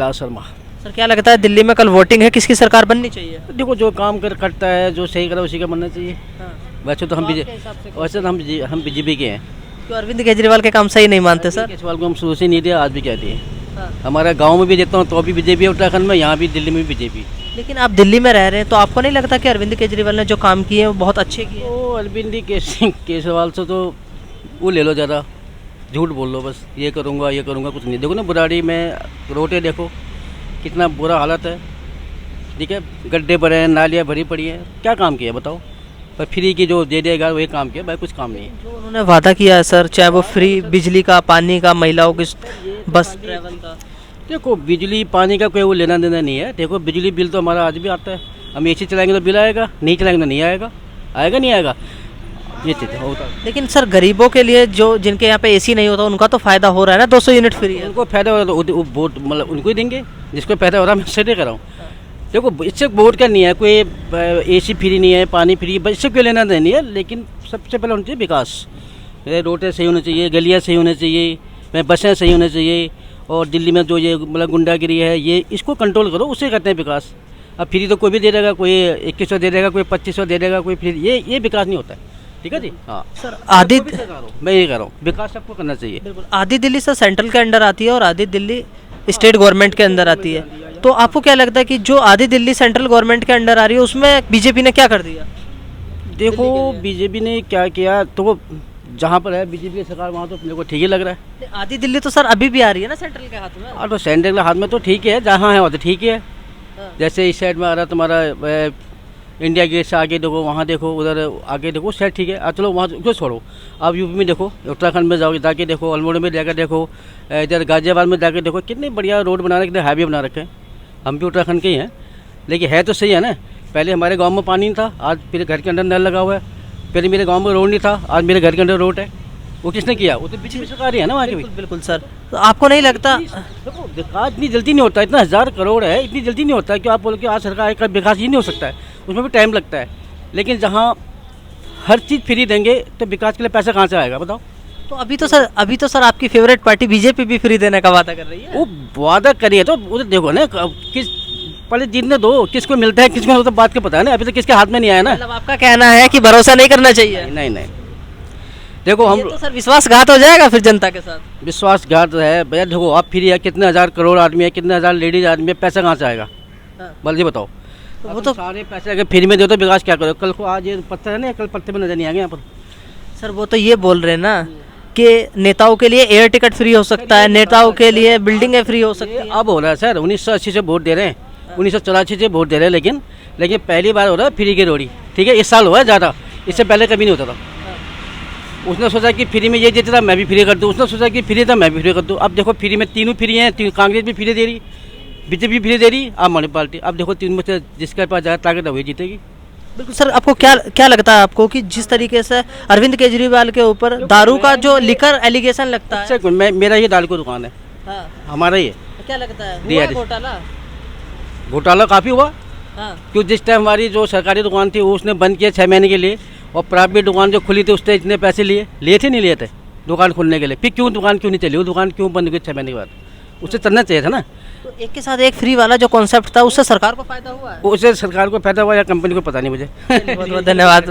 Lal Sharma. Sir क्या लगता है दिल्ली में कल वोटिंग है, किसकी सरकार बननी चाहिए? देखो जो काम करता है, जो सही करा उसी का बनना चाहिए। हाँ। वैसे तो हम बीजेपी के हैं। क्यों अरविंद केजरीवाल के काम सही नहीं मानते सर? केजरीवाल को हम शुरू से नहीं दिया, आज भी कहते हैं। हाँ। हमारे गांव में भी देखता हूँ तो भी बीजेपी है उत्तराखंड में, यहाँ भी दिल्ली में भी बीजेपी। लेकिन आप दिल्ली में रह रहे हैं तो आपको नहीं लगता कि अरविंद केजरीवाल ने जो काम किए हैं वो बहुत अच्छे किए हैं? तो अरविंद केजरीवाल से तो वो ले लो ज़्यादा, झूठ बोल लो बस, ये करूँगा कुछ नहीं। देखो ना बुराड़ी में रोटें देखो कितना बुरा हालत है, ठीक है, गड्ढे भरे हैं, नालियाँ भरी पड़ी हैं, क्या काम किया बताओ? पर फ्री की जो दे देगा वही काम किया, भाई कुछ काम नहीं है। जो उन्होंने वादा किया है सर, चाहे वो फ्री बिजली का, पानी का, महिलाओं की बस ट्रैवल का। देखो बिजली पानी का कोई वो लेना देना नहीं है। देखो बिजली बिल तो हमारा आज भी आता है, हम एसी चलाएंगे तो बिल आएगा, नहीं चलाएंगे तो नहीं आएगा, आएगा नहीं आएगा, ये चीज़ होता है। लेकिन सर गरीबों के लिए जो जिनके यहाँ पे एसी नहीं होता उनका तो फायदा हो रहा है ना, 200 यूनिट फ्री है। उनको फायदा हो रहा है तो वोट मतलब उनको ही देंगे, जिसको फायदा हो रहा है। मैं इससे कर रहा हूँ, देखो इससे वोट का नहीं है, कोई एसी फ्री नहीं है, पानी फ्री, बस इससे कोई लेना देना नहीं है। लेकिन सबसे पहले होना चाहिए विकास, रोडें सही होनी चाहिए, गलियाँ सही होनी चाहिए, बसें सही होनी चाहिए। और दिल्ली में जो ये मतलब गुंडागिरी है, ये इसको कंट्रोल करो, उसे कहते हैं विकास। अब फ्री तो कोई भी दे देगा, कोई 2100 दे देगा, कोई 2500 दे देगा, कोई फ्री, ये विकास नहीं होता है। ठीक है जी। हाँ सर आधी मैं ये कह रहा हूँ, विकास सबको करना चाहिए। बिल्कुल, आधी दिल्ली सर सेंट्रल के अंडर आती है और आधी दिल्ली स्टेट गवर्नमेंट के अंदर आती है। तो आपको क्या लगता है कि जो आधी दिल्ली सेंट्रल गवर्नमेंट के अंडर आ रही है उसमें बीजेपी ने क्या कर दिया? देखो बीजेपी ने क्या किया, तो जहाँ पर है बीजेपी की सरकार वहाँ तो मेरे को ठीक ही लग रहा है। आधी दिल्ली तो सर अभी भी आ रही है ना सेंट्रल के हाथ में। हाँ तो सेंट्रल के हाथ में तो ठीक है, जहाँ है वहाँ तो ठीक है। जैसे इस साइड में आ रहा तुम्हारा इंडिया गेट से आगे देखो, वहाँ देखो, उधर आगे देखो, साइड ठीक है। चलो वहाँ क्यों छोड़ो, आप यूपी में देखो, उत्तराखंड में जाओगे जाके देखो, अल्मोड़ा में जाकर देखो, इधर गाजियाबाद में जाकर देखो, कितने बढ़िया रोड बना रखे, हाईवे बना रखे हैं। हम भी उत्तराखंड के ही हैं, लेकिन है तो सही है ना। पहले हमारे गाँव में पानी नहीं था, आज मेरे घर के अंदर नल लगा हुआ है। पहले मेरे गांव में रोड नहीं था, आज मेरे घर के अंदर रोड है। वो किसने किया? वो तो बीजेपी सरकार ही है ना वहाँ की भी। बिल्कुल सर, तो आपको नहीं लगता? देखो विकास इतनी जल्दी नहीं होता, इतना 1000 करोड़ है, इतनी जल्दी नहीं होता है कि आप बोलो कि आज सरकार का विकास ही नहीं हो सकता है, उसमें भी टाइम लगता है। लेकिन जहाँ हर चीज़ फ्री देंगे तो विकास के लिए पैसा कहाँ से आएगा बताओ? तो अभी तो सर आपकी फेवरेट पार्टी बीजेपी भी फ्री देने का वादा कर रही है। वो वादा करिए तो वो देखो ना, किस पहले जीतने दो, किसको मिलता है किसको नहीं, तो बात का पता है ना। अभी तो किसके हाथ में नहीं आया ना। मतलब आपका कहना है कि भरोसा नहीं करना चाहिए? नहीं देखो हम तो सर विश्वासघात हो जाएगा फिर जनता के साथ। विश्वासघात है भैया। देखो आप फ्री है, कितने 1000 करोड़ आदमी है, कितने 1000 लेडीज आदमी है, पैसा कहाँ से आएगा? बल्कि बताओ। तो वो तो सारे पैसे अगर फ्री में दो तो विकास क्या करो? कल को आज ये पत्थर है ना, कल पत्थर में नजर नहीं आएंगे यहाँ पर। सर वो तो ये बोल रहे हैं ना कि नेताओं के लिए एयर टिकट फ्री हो सकता है, नेताओं के लिए बिल्डिंगें फ्री हो सकती है। अब हो रहा है सर, 1980 से वोट दे रहे हैं, 1984 से वोट दे रहे हैं, लेकिन पहली बार हो रहा है फ्री की रोड़ी। ठीक है, इस साल हुआ है ज़्यादा, इससे पहले कभी नहीं होता था। उसने सोचा कि फ्री में ये देता था मैं भी फ्री कर दूँ, उसने सोचा कि फ्री था मैं भी फ्री कर दूँ। अब देखो फ्री में तीनों फ्री हैं, कांग्रेस भी फ्री दे रही, बीजेपी फ्री दे रही, आम आदमी पार्टी। अब देखो तीन में से जिसके पास ज़्यादा ताकत है वही जीतेगी। बिल्कुल सर, आपको क्या लगता है आपको कि जिस तरीके से अरविंद केजरीवाल के ऊपर दारू का जो लिकर एलिगेशन लगता है? मेरा ये दाल की दुकान है। हाँ। हमारा ये क्या लगता है घोटाला काफ़ी हुआ। हाँ। क्यों जिस टाइम हमारी जो सरकारी दुकान थी वो उसने बंद किया 6 महीने के लिए, और प्राइवेट दुकान जो खुली थी उसने इतने पैसे लिए थे नहीं लिए थे दुकान खोलने के लिए। फिर क्यों दुकान क्यों नहीं चली? वो दुकान क्यों बंद हुई 6 महीने के बाद? उससे चलना चाहिए था ना। तो एक के साथ एक फ्री वाला जो कॉन्सेप्ट था उससे सरकार को फायदा हुआ है? उससे सरकार को फायदा हुआ या कंपनी को, पता नहीं मुझे। बहुत बहुत धन्यवाद।